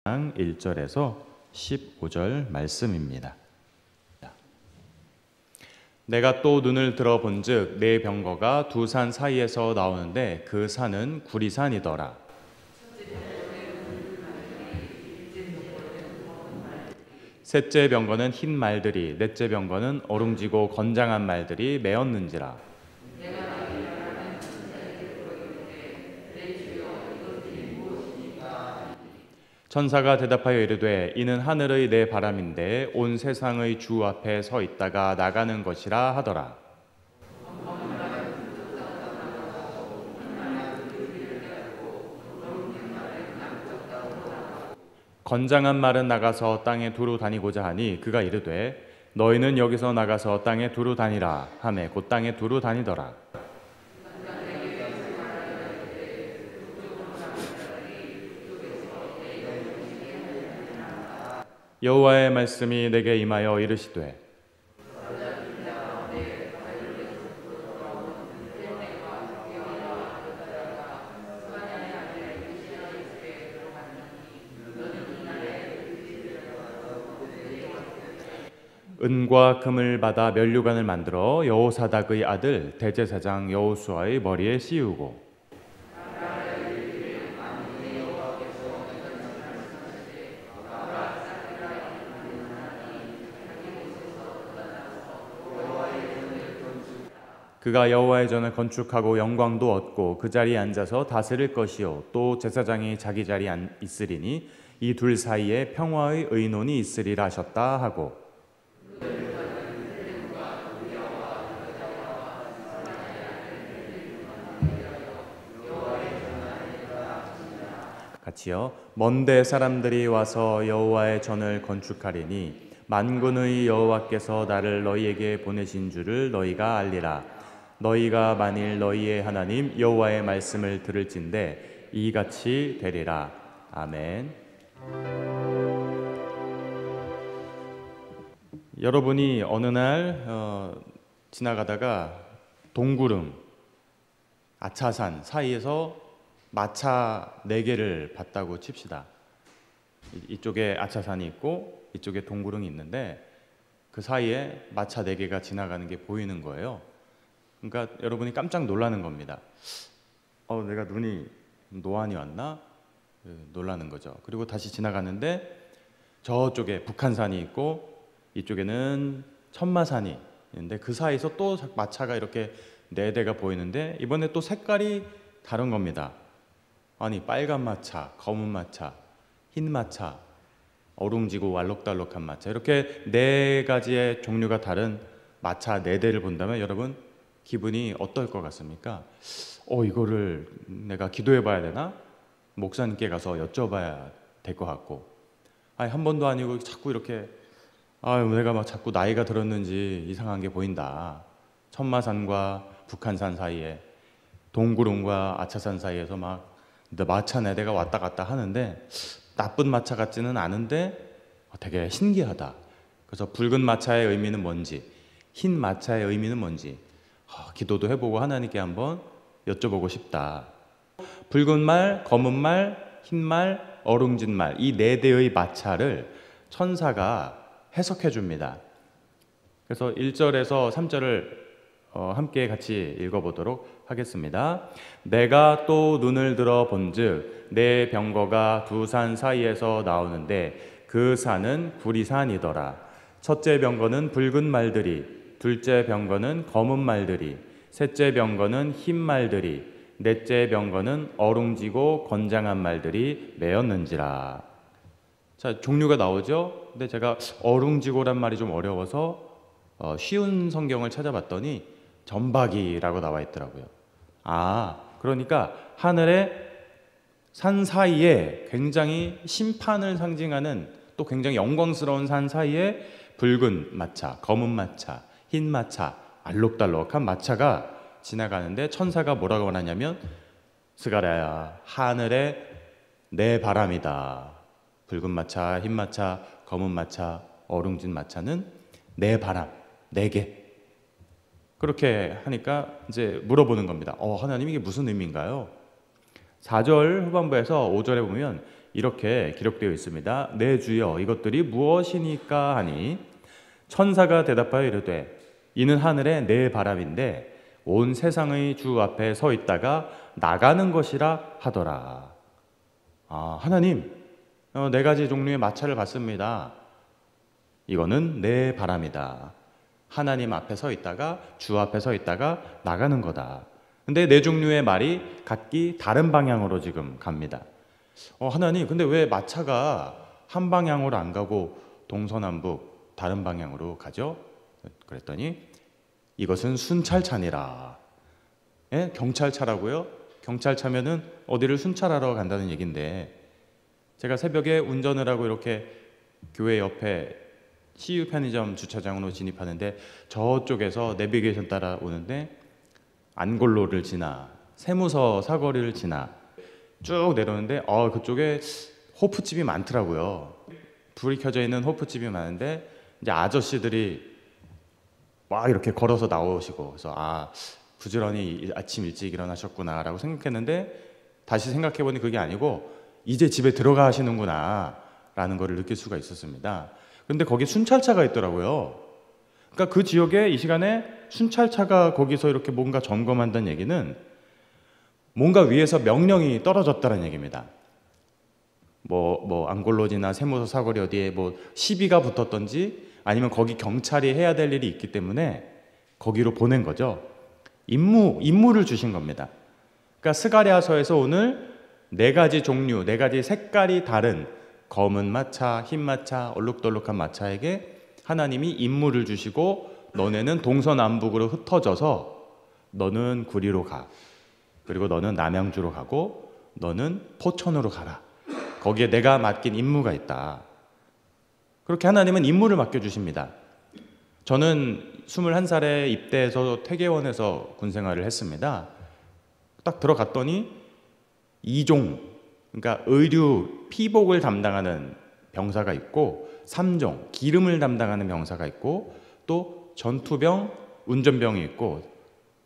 1절에서 15절 말씀입니다. 내가 또 눈을 들어 본즉 네 병거가 두 산 사이에서 나오는데 그 산은 구리산이더라. 셋째 병거는 흰 말들이, 넷째 병거는 어룽지고 건장한 말들이 메었는지라. 천사가 대답하여 이르되 이는 하늘의 내 바람인데 온 세상의 주 앞에 서 있다가 나가는 것이라 하더라. 건장한 말은 나가서 땅에 두루 다니고자 하니 그가 이르되 너희는 여기서 나가서 땅에 두루 다니라 하매 곧 땅에 두루 다니더라. 여호와의 말씀이 내게 임하여 이르시되 은과 금을 받아 면류관을 만들어 여호사닥의 아들 대제사장 여호수아의 머리에 씌우고 그가 여호와의 전을 건축하고 영광도 얻고 그 자리에 앉아서 다스릴 것이요 또 제사장이 자기 자리에 있으리니 이 둘 사이에 평화의 의논이 있으리라 하셨다 하고 같이요. 먼데 사람들이 와서 여호와의 전을 건축하리니 만군의 여호와께서 나를 너희에게 보내신 줄을 너희가 알리라. 너희가 만일 너희의 하나님 여호와의 말씀을 들을진대 이같이 되리라. 아멘. 여러분이 어느 날 지나가다가 동구릉, 아차산 사이에서 마차 4개를 봤다고 칩시다. 이쪽에 아차산이 있고 이쪽에 동구릉이 있는데 그 사이에 마차 4개가 지나가는 게 보이는 거예요. 그러니까 여러분이 깜짝 놀라는 겁니다. 내가 눈이 노안이 왔나? 놀라는 거죠. 그리고 다시 지나가는데 저쪽에 북한산이 있고 이쪽에는 천마산이 있는데 그 사이에서 또 마차가 이렇게 4대가 보이는데 이번에 또 색깔이 다른 겁니다. 아니 빨간 마차, 검은 마차, 흰 마차, 어룽지고 알록달록한 마차 이렇게 4가지의 종류가 다른 마차 4대를 본다면 여러분 기분이 어떨 것 같습니까? 이거를 내가 기도해 봐야 되나? 목사님께 가서 여쭤봐야 될 것 같고 한 번도 아니고 자꾸 이렇게 내가 막 자꾸 나이가 들었는지 이상한 게 보인다. 천마산과 북한산 사이에 동구릉과 아차산 사이에서 막 마차 4대가 왔다 갔다 하는데 나쁜 마차 같지는 않은데 되게 신기하다. 그래서 붉은 마차의 의미는 뭔지 흰 마차의 의미는 뭔지 기도도 해보고 하나님께 한번 여쭤보고 싶다. 붉은 말, 검은 말, 흰 말, 어룽진 말 이 4대의 마차를 천사가 해석해 줍니다. 그래서 1절에서 3절을 함께 같이 읽어보도록 하겠습니다. 내가 또 눈을 들어 본즉 네 병거가 두 산 사이에서 나오는데 그 산은 구리산이더라. 첫째 병거는 붉은 말들이, 둘째 병거는 검은 말들이, 셋째 병거는 흰 말들이, 넷째 병거는 어룽지고 건장한 말들이 메었는지라. 자, 종류가 나오죠. 근데 제가 어룽지고란 말이 좀 어려워서 쉬운 성경을 찾아봤더니 점박이라고 나와 있더라고요. 그러니까 하늘의 산 사이에 굉장히 심판을 상징하는 또 굉장히 영광스러운 산 사이에 붉은 마차, 검은 마차, 흰 마차, 알록달록한 마차가 지나가는데 천사가 뭐라고 말하냐면 스가랴야 하늘의 내 바람이다. 붉은 마차, 흰 마차, 검은 마차, 어룽진 마차는 내 바람, 내게. 그렇게 하니까 이제 물어보는 겁니다. 하나님 이게 무슨 의미인가요? 4절 후반부에서 5절에 보면 이렇게 기록되어 있습니다. 내 주여 이것들이 무엇이니까 하니 천사가 대답하여 이르되 이는 하늘의 내 바람인데 온 세상의 주 앞에 서 있다가 나가는 것이라 하더라. 하나님, 네 가지 종류의 마차를 봤습니다. 이거는 내 바람이다. 하나님 앞에 서 있다가 주 앞에 서 있다가 나가는 거다. 근데 네 종류의 말이 각기 다른 방향으로 지금 갑니다. 하나님, 근데 왜 마차가 한 방향으로 안 가고 동서남북 다른 방향으로 가죠? 그랬더니 이것은 순찰차니라. 예? 경찰차라고요? 경찰차면은 어디를 순찰하러 간다는 얘긴데, 제가 새벽에 운전을 하고 이렇게 교회 옆에 CU 편의점 주차장으로 진입하는데 저쪽에서 내비게이션 따라 오는데 안골로를 지나 세무서 사거리를 지나 쭉 내려오는데 그쪽에 호프집이 많더라고요. 불이 켜져 있는 호프집이 많은데 이제 아저씨들이 막 이렇게 걸어서 나오시고, 그래서 부지런히 아침 일찍 일어나셨구나 라고 생각했는데 다시 생각해보니 그게 아니고 이제 집에 들어가시는구나 라는 거를 느낄 수가 있었습니다. 그런데 거기 순찰차가 있더라고요. 그러니까 그 지역에 이 시간에 순찰차가 거기서 이렇게 뭔가 점검한다는 얘기는 뭔가 위에서 명령이 떨어졌다는 얘기입니다. 안골로지나 세무서 사거리 어디에 시비가 붙었던지 아니면 거기 경찰이 해야 될 일이 있기 때문에 거기로 보낸 거죠. 임무를 주신 겁니다. 그러니까 스가랴서에서 오늘 네 가지 종류, 네 가지 색깔이 다른 검은 마차, 흰 마차, 얼룩덜룩한 마차에게 하나님이 임무를 주시고 너네는 동서남북으로 흩어져서 너는 구리로 가. 그리고 너는 남양주로 가고 너는 포천으로 가라. 거기에 내가 맡긴 임무가 있다. 그렇게 하나님은 임무를 맡겨주십니다. 저는 21살에 입대해서 퇴계원에서 군생활을 했습니다. 딱 들어갔더니 2종, 그러니까 의류, 피복을 담당하는 병사가 있고 3종, 기름을 담당하는 병사가 있고 또 전투병, 운전병이 있고,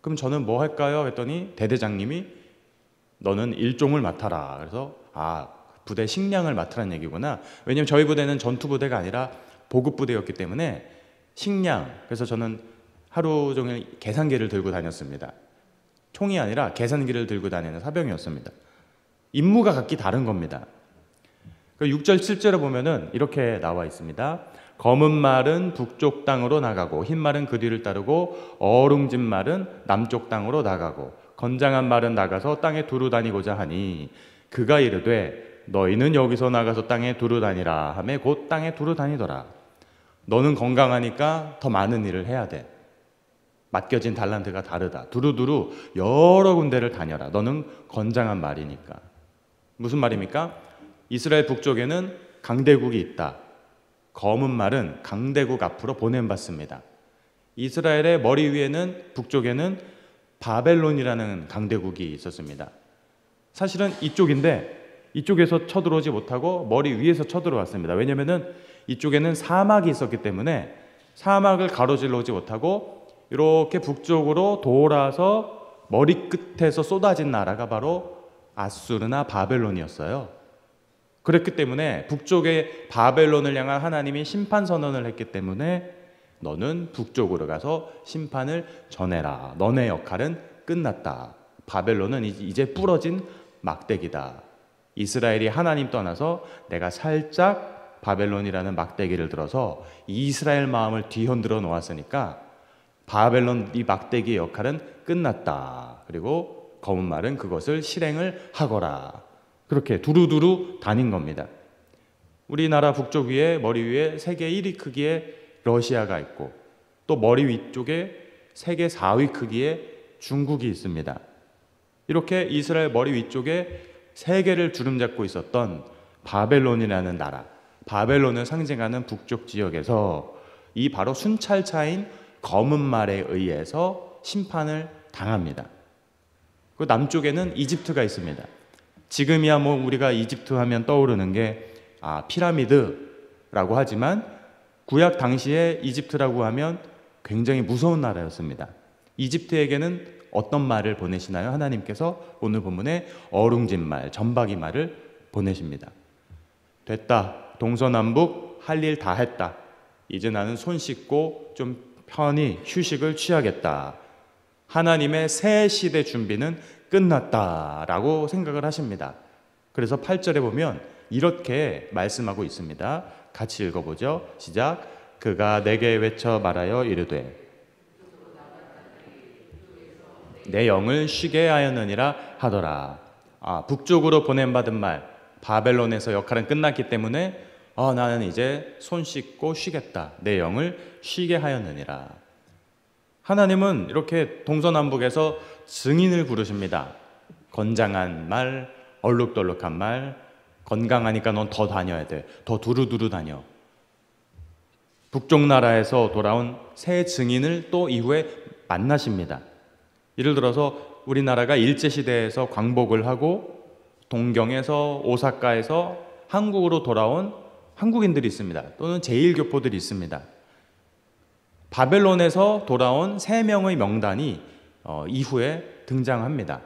그럼 저는 뭐 할까요? 했더니 대대장님이 너는 1종을 맡아라. 그래서 부대 식량을 맡으라는 얘기구나. 왜냐면 저희 부대는 전투부대가 아니라 보급부대였기 때문에 식량, 그래서 저는 하루 종일 계산기를 들고 다녔습니다. 총이 아니라 계산기를 들고 다니는 사병이었습니다. 임무가 각기 다른 겁니다. 6절 7절에 보면은 이렇게 나와 있습니다. 검은 말은 북쪽 땅으로 나가고 흰 말은 그 뒤를 따르고 어룽진 말은 남쪽 땅으로 나가고 건장한 말은 나가서 땅에 두루 다니고자 하니 그가 이르되 너희는 여기서 나가서 땅에 두루 다니라 하매 곧 땅에 두루 다니더라. 너는 건강하니까 더 많은 일을 해야 돼. 맡겨진 달란트가 다르다. 두루두루 여러 군데를 다녀라. 너는 건장한 말이니까. 무슨 말입니까? 이스라엘 북쪽에는 강대국이 있다. 검은 말은 강대국 앞으로 보냄받습니다. 이스라엘의 머리 위에는 북쪽에는 바벨론이라는 강대국이 있었습니다. 사실은 이쪽인데 이쪽에서 쳐들어오지 못하고 머리 위에서 쳐들어왔습니다. 왜냐하면 이쪽에는 사막이 있었기 때문에 사막을 가로질러 오지 못하고 이렇게 북쪽으로 돌아서 머리 끝에서 쏟아진 나라가 바로 아수르나 바벨론이었어요. 그랬기 때문에 북쪽에 바벨론을 향한 하나님이 심판 선언을 했기 때문에 너는 북쪽으로 가서 심판을 전해라. 너네 역할은 끝났다. 바벨론은 이제 부러진 막대기다. 이스라엘이 하나님 떠나서 내가 살짝 바벨론이라는 막대기를 들어서 이스라엘 마음을 뒤흔들어 놓았으니까 바벨론 이 막대기의 역할은 끝났다. 그리고 검은 말은 그것을 실행을 하거라. 그렇게 두루두루 다닌 겁니다. 우리나라 북쪽 위에 머리 위에 세계 1위 크기의 러시아가 있고 또 머리 위쪽에 세계 4위 크기의 중국이 있습니다. 이렇게 이스라엘 머리 위쪽에 세계를 주름잡고 있었던 바벨론이라는 나라, 바벨론을 상징하는 북쪽 지역에서 이 바로 순찰차인 검은 말에 의해서 심판을 당합니다. 그 남쪽에는 이집트가 있습니다. 지금이야 우리가 이집트 하면 떠오르는 게 피라미드라고 하지만 구약 당시에 이집트라고 하면 굉장히 무서운 나라였습니다. 이집트에게는 어떤 말을 보내시나요? 하나님께서 오늘 본문에 어룽진 말, 점박이 말을 보내십니다. 됐다. 동서남북 할 일 다 했다. 이제 나는 손 씻고 좀 편히 휴식을 취하겠다. 하나님의 새 시대 준비는 끝났다라고 생각을 하십니다. 그래서 8절에 보면 이렇게 말씀하고 있습니다. 같이 읽어보죠. 시작. 그가 내게 외쳐 말하여 이르되 내 영을 쉬게 하였느니라 하더라. 북쪽으로 보냄받은 말, 바벨론에서 역할은 끝났기 때문에 나는 이제 손 씻고 쉬겠다. 내 영을 쉬게 하였느니라. 하나님은 이렇게 동서남북에서 증인을 부르십니다. 건장한 말, 얼룩덜룩한 말, 건강하니까 넌 더 다녀야 돼. 더 두루두루 다녀. 북쪽 나라에서 돌아온 새 증인을 또 이후에 만나십니다. 예를 들어서 우리나라가 일제시대에서 광복을 하고 동경에서 오사카에서 한국으로 돌아온 한국인들이 있습니다. 또는 제1교포들이 있습니다. 바벨론에서 돌아온 3명의 명단이 이후에 등장합니다.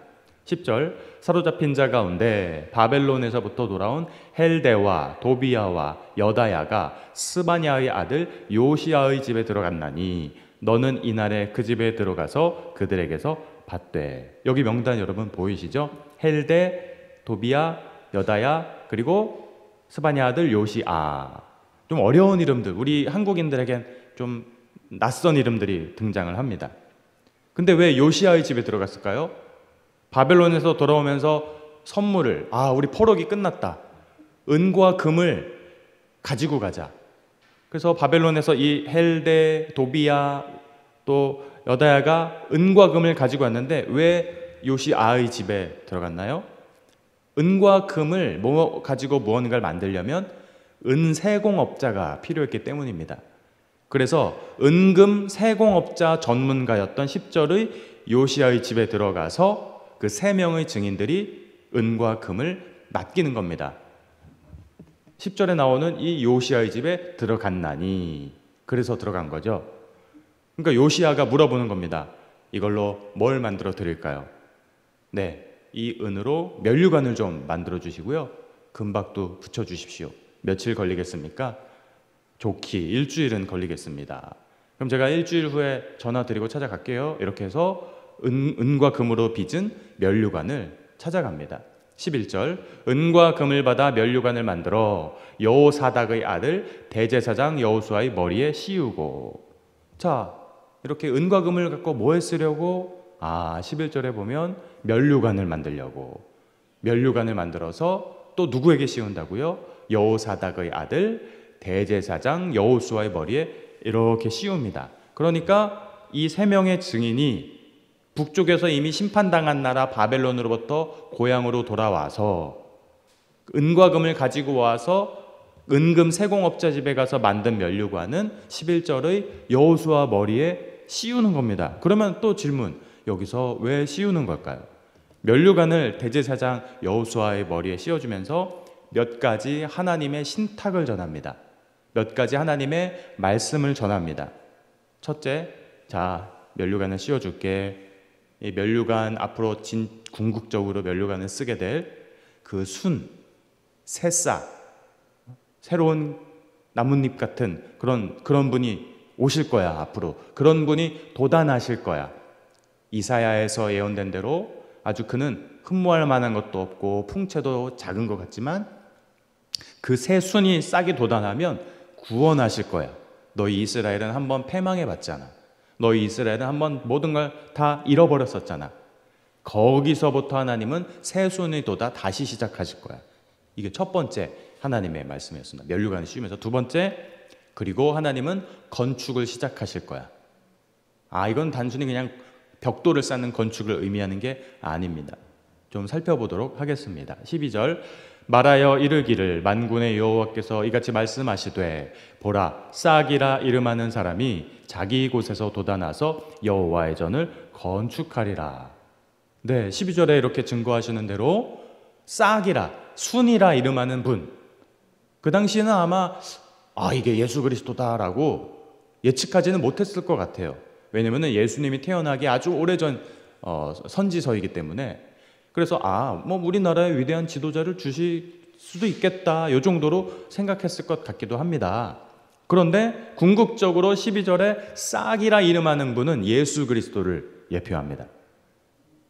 10절 사로잡힌 자 가운데 바벨론에서부터 돌아온 헬데와 도비야와 여다야가 스바냐의 아들 요시야의 집에 들어갔나니 너는 이날에 그 집에 들어가서 그들에게서 받되. 여기 명단 여러분 보이시죠? 헬데, 도비야, 여다야, 그리고 스바냐 아들 요시아. 좀 어려운 이름들, 우리 한국인들에겐 좀 낯선 이름들이 등장을 합니다. 근데 왜 요시아의 집에 들어갔을까요? 바벨론에서 돌아오면서 선물을, 우리 포록이 끝났다. 은과 금을 가지고 가자. 그래서 바벨론에서 이 헬데, 도비야, 또 여다야가 은과 금을 가지고 왔는데 왜 요시아의 집에 들어갔나요? 은과 금을 가지고 무언가를 만들려면 은세공업자가 필요했기 때문입니다. 그래서 은금 세공업자 전문가였던 10절의 요시아의 집에 들어가서 그 3명의 증인들이 은과 금을 맡기는 겁니다. 10절에 나오는 이 요시아의 집에 들어갔나니, 그래서 들어간 거죠. 그러니까 요시아가 물어보는 겁니다. 이걸로 뭘 만들어 드릴까요? 네, 이 은으로 면류관을 좀 만들어 주시고요. 금박도 붙여 주십시오. 며칠 걸리겠습니까? 좋기 일주일은 걸리겠습니다. 그럼 제가 일주일 후에 전화 드리고 찾아갈게요. 이렇게 해서 은과 금으로 빚은 면류관을 찾아갑니다. 11절 은과 금을 받아 면류관을 만들어 여호사닥의 아들 대제사장 여호수아의 머리에 씌우고. 자, 이렇게 은과 금을 갖고 뭐에 쓰려고? 11절에 보면 면류관을 만들려고. 면류관을 만들어서 또 누구에게 씌운다고요? 여호사닥의 아들 대제사장 여호수아의 머리에 이렇게 씌웁니다. 그러니까 이 3명의 증인이 북쪽에서 이미 심판당한 나라 바벨론으로부터 고향으로 돌아와서 은과 금을 가지고 와서 은금 세공업자 집에 가서 만든 면류관은 11절의 여호수아 머리에 씌우는 겁니다. 그러면 또 질문, 여기서 왜 씌우는 걸까요? 면류관을 대제사장 여호수아의 머리에 씌워주면서 몇 가지 하나님의 신탁을 전합니다. 몇 가지 하나님의 말씀을 전합니다. 첫째, 자, 면류관을 씌워줄게. 이 면류관 앞으로 궁극적으로 면류관을 쓰게 될 그 새싹, 새로운 나뭇잎 같은 그런 분이 오실 거야. 앞으로 그런 분이 돋아나실 거야. 이사야에서 예언된 대로 아주 그는 흠모할 만한 것도 없고 풍채도 작은 것 같지만 그 새 순이 싹이 돋아나면 구원하실 거야. 너희 이스라엘은 한번 패망해 봤잖아. 너희 이스라엘은 한번 모든 걸 다 잃어버렸었잖아. 거기서부터 하나님은 새 순이 돋아 다시 시작하실 거야. 이게 첫 번째 하나님의 말씀이었습니다. 면류관을 씌우면서. 두 번째, 그리고 하나님은 건축을 시작하실 거야. 이건 단순히 그냥 벽돌을 쌓는 건축을 의미하는 게 아닙니다. 좀 살펴보도록 하겠습니다. 12절 말하여 이르기를 만군의 여호와께서 이같이 말씀하시되 보라, 싹이라 이름하는 사람이 자기 곳에서 돋아나서 여호와의 전을 건축하리라. 네, 12절에 이렇게 증거하시는 대로 싹이라, 순이라 이름하는 분, 그 당시에는 아마 이게 예수 그리스도다라고 예측하지는 못했을 것 같아요. 왜냐하면 예수님이 태어나기 아주 오래전 선지서이기 때문에. 그래서 우리나라의 위대한 지도자를 수도 있겠다, 요 정도로 생각했을 것 같기도 합니다. 그런데 궁극적으로 12절에 싹이라 이름하는 분은 예수 그리스도를 예표합니다.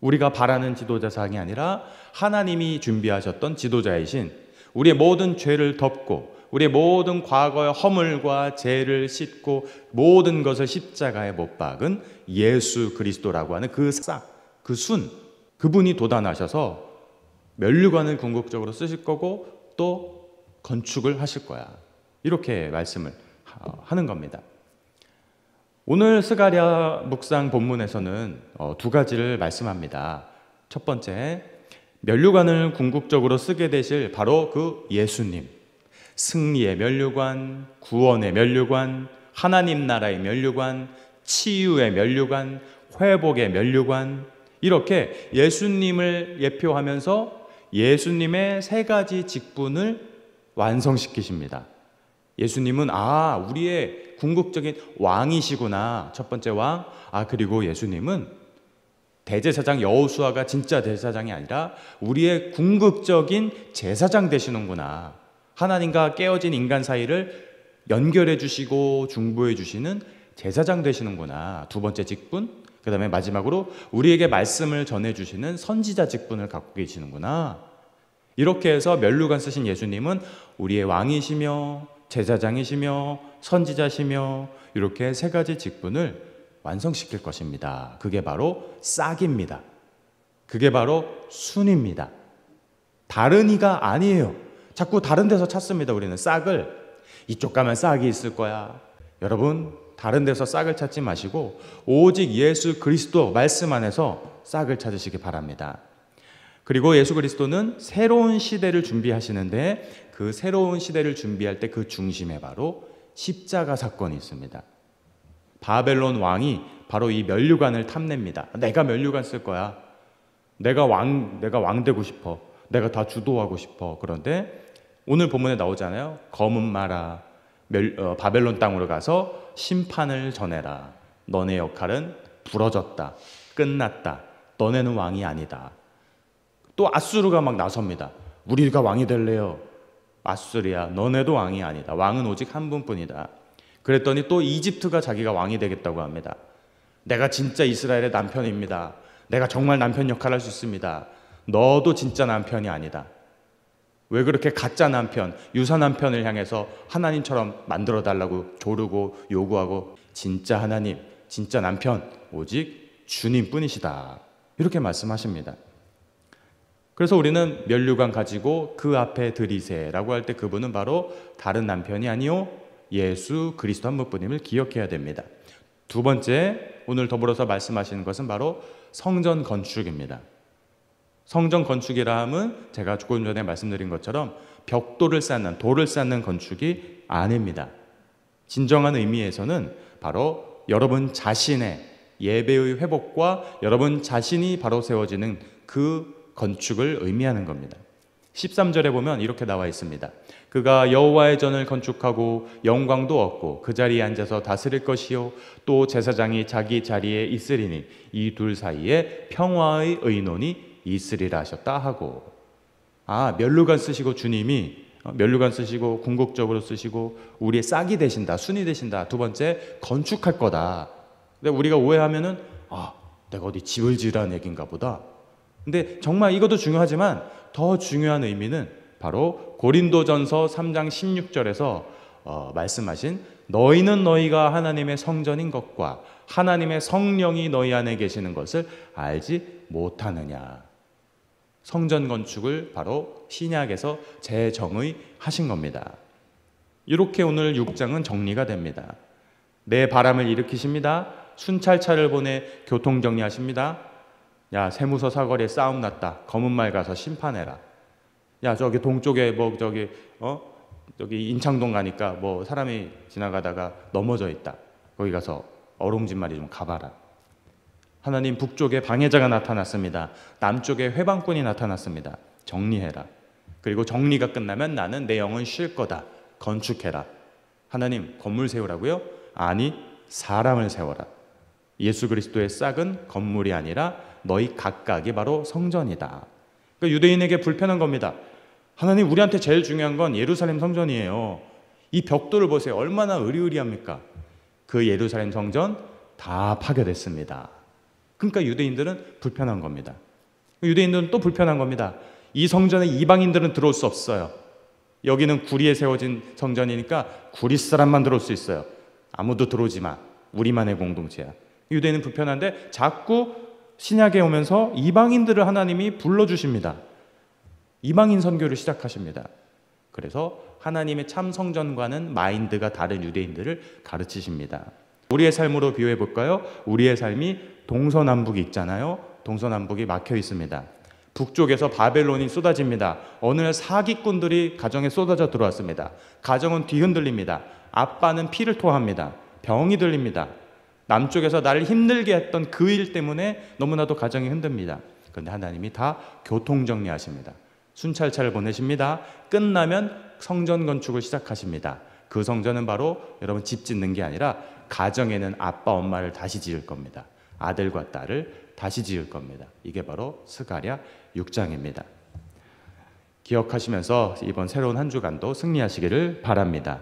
우리가 바라는 지도자상이 아니라 하나님이 준비하셨던 지도자이신, 우리의 모든 죄를 덮고 우리의 모든 과거의 허물과 죄를 씻고 모든 것을 십자가에 못 박은 예수 그리스도라고 하는 그 싹, 그 순, 그분이 돋아나셔서 면류관을 궁극적으로 쓰실 거고 또 건축을 하실 거야, 이렇게 말씀을 하는 겁니다. 오늘 스가랴 묵상 본문에서는 두 가지를 말씀합니다. 첫 번째, 면류관을 궁극적으로 쓰게 되실 바로 그 예수님, 승리의 면류관, 구원의 면류관, 하나님 나라의 면류관, 치유의 면류관, 회복의 면류관, 이렇게 예수님을 예표하면서 예수님의 세 가지 직분을 완성시키십니다. 예수님은 우리의 궁극적인 왕이시구나, 첫 번째 왕. 그리고 예수님은 대제사장 여호수아가 진짜 대제사장이 아니라 우리의 궁극적인 제사장 되시는구나. 하나님과 깨어진 인간 사이를 연결해 주시고 중보해 주시는 제사장 되시는구나, 두 번째 직분. 그 다음에 마지막으로 우리에게 말씀을 전해 주시는 선지자 직분을 갖고 계시는구나. 이렇게 해서 면류관 쓰신 예수님은 우리의 왕이시며 제사장이시며 선지자시며 이렇게 세 가지 직분을 완성시킬 것입니다. 그게 바로 싹입니다. 그게 바로 순입니다. 다른 이가 아니에요. 자꾸 다른 데서 찾습니다. 우리는 싹을. 이쪽 가면 싹이 있을 거야. 여러분, 다른 데서 싹을 찾지 마시고 오직 예수 그리스도 말씀 안에서 싹을 찾으시기 바랍니다. 그리고 예수 그리스도는 새로운 시대를 준비하시는데 그 새로운 시대를 준비할 때 그 중심에 바로 십자가 사건이 있습니다. 바벨론 왕이 바로 이 면류관을 탐냅니다. 내가 면류관 쓸 거야. 내가 왕 되고 싶어. 내가 다 주도하고 싶어. 그런데 오늘 본문에 나오잖아요. 검은 마라, 바벨론 땅으로 가서 심판을 전해라. 너네 역할은 부러졌다. 끝났다. 너네는 왕이 아니다. 또 아수르가 막 나섭니다. 우리가 왕이 될래요. 아수르야, 너네도 왕이 아니다. 왕은 오직 한 분뿐이다. 그랬더니 또 이집트가 자기가 왕이 되겠다고 합니다. 내가 진짜 이스라엘의 남편입니다. 내가 정말 남편 역할을 할 수 있습니다. 너도 진짜 남편이 아니다. 왜 그렇게 가짜 남편, 유사 남편을 향해서 하나님처럼 만들어 달라고 조르고 요구하고, 진짜 하나님, 진짜 남편 오직 주님뿐이시다. 이렇게 말씀하십니다. 그래서 우리는 면류관 가지고 그 앞에 들이세라고 할 때 그분은 바로 다른 남편이 아니요 예수 그리스도 한 분뿐임을 기억해야 됩니다. 두 번째, 오늘 더불어서 말씀하시는 것은 바로 성전 건축입니다. 성전 건축이라 함은 제가 조금 전에 말씀드린 것처럼 벽돌을 쌓는, 돌을 쌓는 건축이 아닙니다. 진정한 의미에서는 바로 여러분 자신의 예배의 회복과 여러분 자신이 바로 세워지는 그 건축을 의미하는 겁니다. 13절에 보면 이렇게 나와 있습니다. 그가 여호와의 전을 건축하고 영광도 얻고 그 자리에 앉아서 다스릴 것이요 또 제사장이 자기 자리에 있으리니 이 둘 사이에 평화의 의논이 있으리라 하셨다 하고, 면류관 쓰시고 주님이 면류관 쓰시고 궁극적으로 쓰시고 우리의 싹이 되신다, 순이 되신다. 두 번째, 건축할 거다. 근데 우리가 오해하면은 내가 어디 집을 지으라는 얘기인가 보다. 근데 정말 이것도 중요하지만 더 중요한 의미는 바로 고린도전서 3장 16절에서 말씀하신 너희는 너희가 하나님의 성전인 것과 하나님의 성령이 너희 안에 계시는 것을 알지 못하느냐. 성전 건축을 바로 신약에서 재정의하신 겁니다. 이렇게 오늘 6장은 정리가 됩니다. 내 바람을 일으키십니다. 순찰차를 보내 교통정리하십니다. 야, 세무서 사거리에 싸움 났다. 검은 말 가서 심판해라. 야, 저기 동쪽에 저기 인창동 가니까 사람이 지나가다가 넘어져 있다. 거기 가서 어롱진말이 좀 가봐라. 하나님, 북쪽에 방해자가 나타났습니다. 남쪽에 회방꾼이 나타났습니다. 정리해라. 그리고 정리가 끝나면 나는 내 영은 쉴 거다. 건축해라. 하나님, 건물 세우라고요? 아니, 사람을 세워라. 예수 그리스도의 싹은 건물이 아니라 너희 각각이 바로 성전이다. 그러니까 유대인에게 불편한 겁니다. 하나님, 우리한테 제일 중요한 건 예루살렘 성전이에요. 이 벽돌을 보세요. 얼마나 으리으리합니까? 그 예루살렘 성전 다 파괴됐습니다. 그러니까 유대인들은 불편한 겁니다. 유대인들은 또 불편한 겁니다. 이 성전에 이방인들은 들어올 수 없어요. 여기는 구리에 세워진 성전이니까 구리 사람만 들어올 수 있어요. 아무도 들어오지 마. 우리만의 공동체야. 유대인은 불편한데 자꾸 신약에 오면서 이방인들을 하나님이 불러주십니다. 이방인 선교를 시작하십니다. 그래서 하나님의 참 성전과는 마인드가 다른 유대인들을 가르치십니다. 우리의 삶으로 비유해 볼까요? 우리의 삶이 동서남북이 있잖아요. 동서남북이 막혀 있습니다. 북쪽에서 바벨론이 쏟아집니다. 어느 날 사기꾼들이 가정에 쏟아져 들어왔습니다. 가정은 뒤흔들립니다. 아빠는 피를 토합니다. 병이 들립니다. 남쪽에서 나를 힘들게 했던 그 일 때문에 너무나도 가정이 흔듭니다. 그런데 하나님이 다 교통정리하십니다. 순찰차를 보내십니다. 끝나면 성전 건축을 시작하십니다. 그 성전은 바로 여러분 집 짓는 게 아니라 가정에는 아빠 엄마를 다시 지을 겁니다. 아들과 딸을 다시 지을 겁니다. 이게 바로 스가랴 6장입니다. 기억하시면서 이번 새로운 한 주간도 승리하시기를 바랍니다.